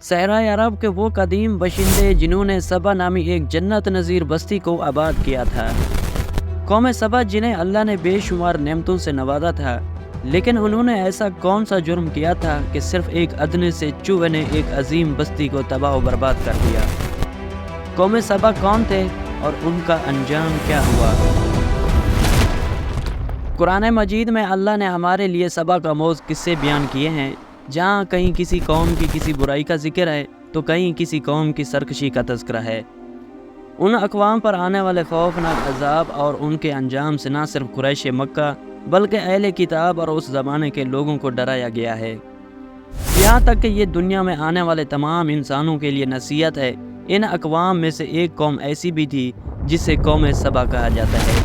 صحرائے عرب کے وہ قدیم باشندے جنہوں نے سبا نامی ایک جنت نظیر بستی کو آباد کیا تھا۔ قوم سبا جنہیں اللہ نے بے شمار نعمتوں سے نوازا تھا، لیکن انہوں نے ایسا کون سا جرم کیا تھا کہ صرف ایک ادنے سے چوہے نے ایک عظیم بستی کو تباہ و برباد کر دیا؟ قوم سبا کون تھے اور ان کا انجام کیا ہوا؟ قرآن مجید میں اللہ نے ہمارے لیے سبا کا موز قصے بیان کیے ہیں، جہاں کہیں کسی قوم کی کسی برائی کا ذکر ہے تو کہیں کسی قوم کی سرکشی کا تذکرہ ہے۔ ان اقوام پر آنے والے خوفناک عذاب اور ان کے انجام سے نہ صرف قریش مکہ بلکہ اہل کتاب اور اس زمانے کے لوگوں کو ڈرایا گیا ہے، یہاں تک کہ یہ دنیا میں آنے والے تمام انسانوں کے لیے نصیحت ہے۔ ان اقوام میں سے ایک قوم ایسی بھی تھی جسے قوم سبا کہا جاتا ہے۔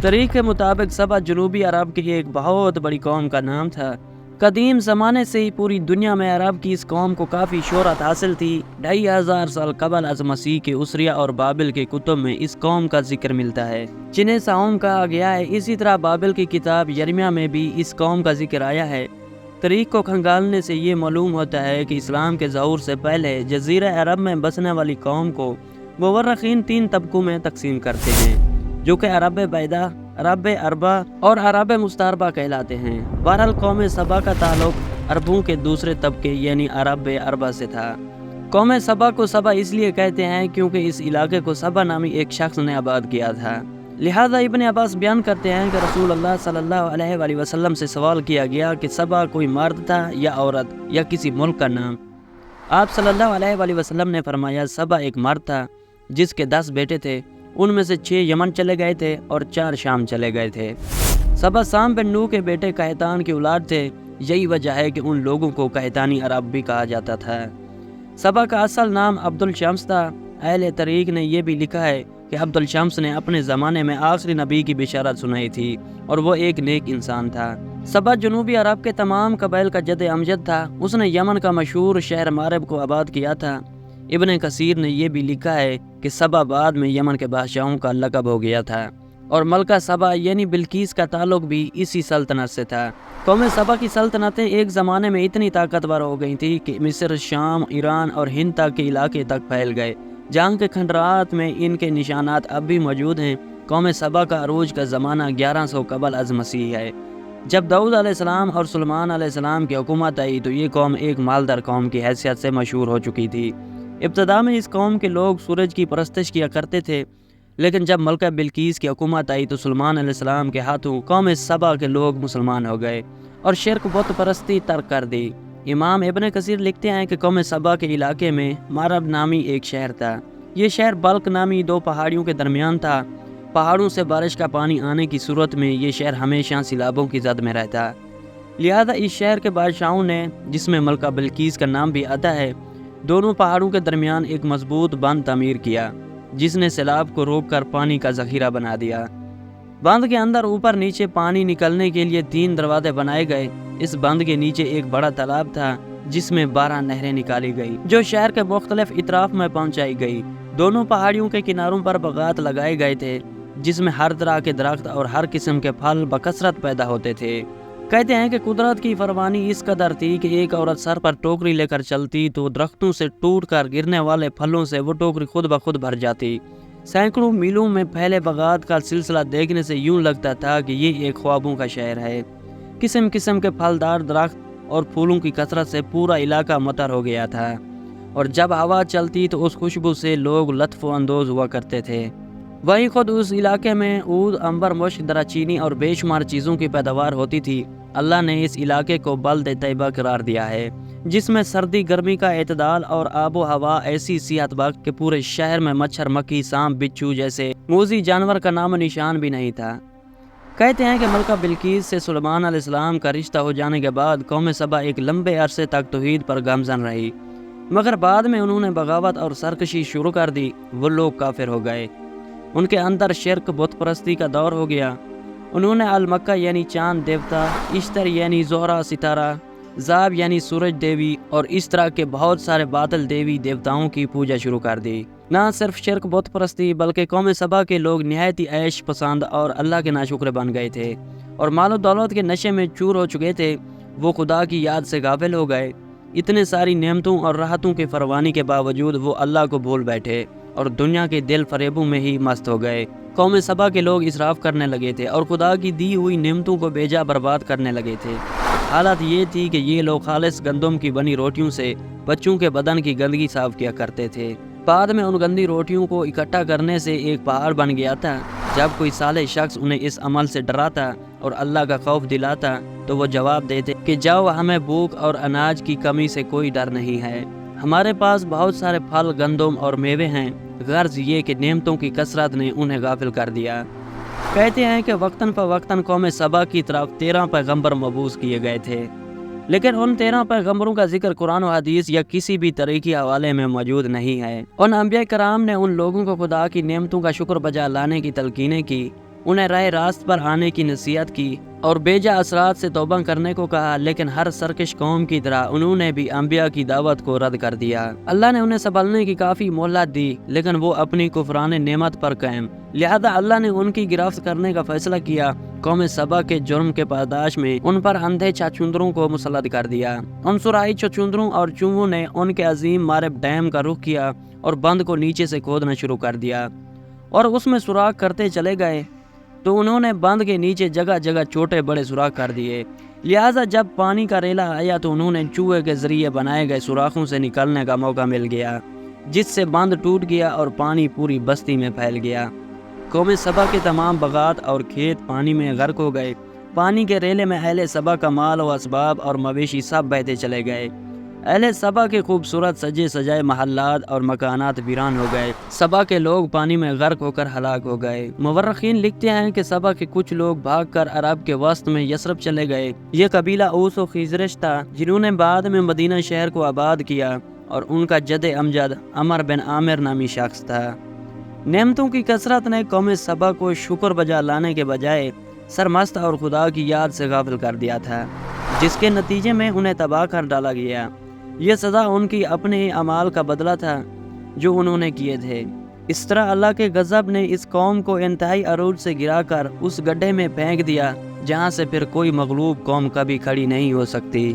تاریخ کے مطابق سبا جنوبی عرب کی ایک بہت بڑی قوم کا نام تھا۔ قدیم زمانے سے ہی پوری دنیا میں عرب کی اس قوم کو کافی شہرت حاصل تھی۔ 2500 سال قبل از مسیح کے اسریہ اور بابل کے کتب میں اس قوم کا ذکر ملتا ہے، جنہیں سہوم کہا گیا ہے۔ اسی طرح بابل کی کتاب یرمیہ میں بھی اس قوم کا ذکر آیا ہے۔ تاریخ کو کھنگالنے سے یہ معلوم ہوتا ہے کہ اسلام کے ظہور سے پہلے جزیرہ عرب میں بسنے والی قوم کو مورخین 3 طبقوں میں تقسیم کرتے ہیں، جو کہ عرب بیدا، عرب اربا اور عرب مستعربہ کہلاتے ہیں۔ بہرحال قوم سبا کا تعلق عربوں کے دوسرے طبقے یعنی عرب اربا سے تھا۔ قوم سبا کو سبا اس لیے کہتے ہیں کیونکہ اس علاقے کو سبا نامی ایک شخص نے آباد کیا تھا۔ لہذا ابن عباس بیان کرتے ہیں کہ رسول اللہ صلی اللہ علیہ وآلہ وسلم سے سوال کیا گیا کہ سبا کوئی مرد تھا یا عورت یا کسی ملک کا نام؟ آپ صلی اللہ علیہ وآلہ وسلم نے فرمایا سبا ایک مرد تھا جس کے 10 بیٹے تھے، ان میں سے 6 یمن چلے گئے تھے اور 4 شام چلے گئے تھے۔ سبا سام بن نوح کے بیٹے قحطان کی اولاد تھے، یہی وجہ ہے کہ ان لوگوں کو قحطانی عرب بھی کہا جاتا تھا۔ سبا کا اصل نام عبد الشمس تھا۔ اہل تاریخ نے یہ بھی لکھا ہے کہ عبد الشمس نے اپنے زمانے میں آخری نبی کی بشارت سنائی تھی اور وہ ایک نیک انسان تھا۔ سبا جنوبی عرب کے تمام قبائل کا جد امجد تھا۔ اس نے یمن کا مشہور شہر مارب کو آباد کیا تھا۔ ابن کثیر نے یہ بھی لکھا ہے کہ سبا بعد میں یمن کے بادشاہوں کا لقب ہو گیا تھا، اور ملکہ سبا یعنی بلقیس کا تعلق بھی اسی سلطنت سے تھا۔ قوم سبا کی سلطنتیں ایک زمانے میں اتنی طاقتور ہو گئی تھی کہ مصر، شام، ایران اور ہند تک کے علاقے تک پھیل گئے، جہاں کے کھنڈرات میں ان کے نشانات اب بھی موجود ہیں۔ قوم سبا کا عروج کا زمانہ 1100 قبل از مسیح ہے۔ جب داؤد علیہ السلام اور سلیمان علیہ السلام کی حکومت آئی تو یہ قوم ایک مالدار قوم کی حیثیت سے مشہور ہو چکی تھی۔ ابتدا میں اس قوم کے لوگ سورج کی پرستش کیا کرتے تھے، لیکن جب ملکہ بلقیس کی حکومت آئی تو سلیمان علیہ السلام کے ہاتھوں قوم سبا کے لوگ مسلمان ہو گئے اور شرک بت پرستی ترک کر دی۔ امام ابن کثیر لکھتے ہیں کہ قوم سبا کے علاقے میں مارب نامی ایک شہر تھا۔ یہ شہر بلق نامی 2 پہاڑیوں کے درمیان تھا۔ پہاڑوں سے بارش کا پانی آنے کی صورت میں یہ شہر ہمیشہ سیلابوں کی زد میں رہتا، لہذا اس شہر کے بادشاہوں نے، جس میں ملکہ بلقیس کا نام بھی آتا ہے، دونوں پہاڑوں کے درمیان ایک مضبوط بند تعمیر کیا جس نے سیلاب کو روک کر پانی کا ذخیرہ بنا دیا۔ بند کے اندر اوپر نیچے پانی نکلنے کے لیے 3 دروازے بنائے گئے۔ اس بند کے نیچے ایک بڑا تالاب تھا جس میں 12 نہریں نکالی گئی جو شہر کے مختلف اطراف میں پہنچائی گئی۔ دونوں پہاڑیوں کے کناروں پر باغات لگائے گئے تھے جس میں ہر طرح کے درخت اور ہر قسم کے پھل بکثرت پیدا ہوتے تھے۔ کہتے ہیں کہ قدرت کی فرمانی اس قدر تھی کہ ایک عورت سر پر ٹوکری لے کر چلتی تو درختوں سے ٹوٹ کر گرنے والے پھلوں سے وہ ٹوکری خود بخود بھر جاتی۔ سینکڑوں میلوں میں پھیلے باغات کا سلسلہ دیکھنے سے یوں لگتا تھا کہ یہ ایک خوابوں کا شہر ہے۔ قسم قسم کے پھلدار درخت اور پھولوں کی کثرت سے پورا علاقہ مطر ہو گیا تھا، اور جب ہوا چلتی تو اس خوشبو سے لوگ لطف اندوز ہوا کرتے تھے۔ وہیں خود اس علاقے میں عود، عنبر، مشک، دراچینی اور بے شمار چیزوں کی پیداوار ہوتی تھی۔ اللہ نے اس علاقے کو بلد طیبہ قرار دیا ہے جس میں سردی گرمی کا اعتدال اور آب و ہوا ایسی صحت بخش کہ پورے شہر میں مچھر، مکھی، سانپ، بچھو جیسے موذی جانور کا نام و نشان بھی نہیں تھا۔ کہتے ہیں کہ ملکہ بلقیس سے سلیمان علیہ السلام کا رشتہ ہو جانے کے بعد قوم سبا ایک لمبے عرصے تک توحید پر گامزن رہی، مگر بعد میں انہوں نے بغاوت اور سرکشی شروع کر دی۔ وہ لوگ کافر ہو گئے، ان کے اندر شرک، بت پرستی کا دور ہو گیا۔ انہوں نے المکہ یعنی چاند دیوتا، اشتر یعنی زہرہ ستارہ، زاب یعنی سورج دیوی اور اس طرح کے بہت سارے باطل دیوی دیوتاؤں کی پوجا شروع کر دی۔ نہ صرف شرک، بت پرستی، بلکہ قوم سبا کے لوگ نہایت ہی عیش پسند اور اللہ کے ناشکر بن گئے تھے اور مال و دولت کے نشے میں چور ہو چکے تھے۔ وہ خدا کی یاد سے غافل ہو گئے۔ اتنے ساری نعمتوں اور راحتوں کے فراوانی کے باوجود وہ اللہ کو بھول بیٹھے اور دنیا کے دل فریبوں میں ہی مست ہو گئے۔ قوم سبا کے لوگ اسراف کرنے لگے تھے اور خدا کی دی ہوئی نعمتوں کو بیجا برباد کرنے لگے تھے۔ حالت یہ تھی کہ یہ لوگ خالص گندم کی بنی روٹیوں سے بچوں کے بدن کی گندگی صاف کیا کرتے تھے۔ بعد میں ان گندی روٹیوں کو اکٹھا کرنے سے ایک پہاڑ بن گیا تھا۔ جب کوئی صالح شخص انہیں اس عمل سے ڈراتا اور اللہ کا خوف دلاتا تو وہ جواب دیتے کہ جاؤ، ہمیں بھوک اور اناج کی کمی سے کوئی ڈر نہیں ہے، ہمارے پاس بہت سارے پھل، گندم اور میوے ہیں۔ غرض یہ کہ نعمتوں کی کثرت نے انہیں غافل کر دیا۔ کہتے ہیں کہ وقتاً فوقتاً قوم سبا کی طرف 13 پیغمبر مبعوث کیے گئے تھے، لیکن ان 13 پیغمبروں کا ذکر قرآن و حدیث یا کسی بھی طریقی حوالے میں موجود نہیں ہے۔ ان انبیاء کرام نے ان لوگوں کو خدا کی نعمتوں کا شکر بجا لانے کی تلقینیں کی، انہیں راہ راست پر آنے کی نصیحت کی اور بیجا اثرات سے توبہ کرنے کو کہا، لیکن ہر سرکش قوم کی طرح انہوں نے بھی انبیاء کی دعوت کو رد کر دیا۔ اللہ نے انہیں سنبھلنے کی کافی مہلت دی، لیکن وہ اپنی کفران نعمت پر قائم، لہذا اللہ نے ان کی گرفت کرنے کا فیصلہ کیا۔ قوم سبا کے جرم کے پاداش میں ان پر اندھے چھچھندروں کو مسلط کر دیا۔ ان سرائی چھچھندروں اور چوہوں نے ان کے عظیم مارب ڈیم کا رخ کیا اور بند کو نیچے سے کھودنا شروع کر دیا اور اس میں سوراخ کرتے چلے گئے، تو انہوں نے بند کے نیچے جگہ جگہ چھوٹے بڑے سوراخ کر دیے۔ لہٰذا جب پانی کا ریلا آیا تو انہوں نے چوہے کے ذریعے بنائے گئے سوراخوں سے نکلنے کا موقع مل گیا، جس سے بند ٹوٹ گیا اور پانی پوری بستی میں پھیل گیا۔ قوم سبا کے تمام باغات اور کھیت پانی میں غرق ہو گئے۔ پانی کے ریلے میں اہل سبا کا مال و اسباب اور مویشی سب بہتے چلے گئے۔ اہل سبا کے خوبصورت سجے سجائے محلات اور مکانات ویران ہو گئے۔ سبا کے لوگ پانی میں غرق ہو کر ہلاک ہو گئے۔ مورخین لکھتے ہیں کہ سبا کے کچھ لوگ بھاگ کر عرب کے وسط میں یثرب چلے گئے۔ یہ قبیلہ اوس و خزرج تھا، جنہوں نے بعد میں مدینہ شہر کو آباد کیا، اور ان کا جد امجد عمر بن عامر نامی شخص تھا۔ نعمتوں کی کثرت نے قوم سبا کو شکر بجا لانے کے بجائے سرمست اور خدا کی یاد سے غافل کر دیا تھا، جس کے نتیجے میں انہیں تباہ کر ڈالا گیا۔ یہ سزا ان کی اپنے ہی اعمال کا بدلہ تھا جو انہوں نے کیے تھے۔ اس طرح اللہ کے غضب نے اس قوم کو انتہائی عروج سے گرا کر اس گڈھے میں پھینک دیا جہاں سے پھر کوئی مغلوب قوم کبھی کھڑی نہیں ہو سکتی۔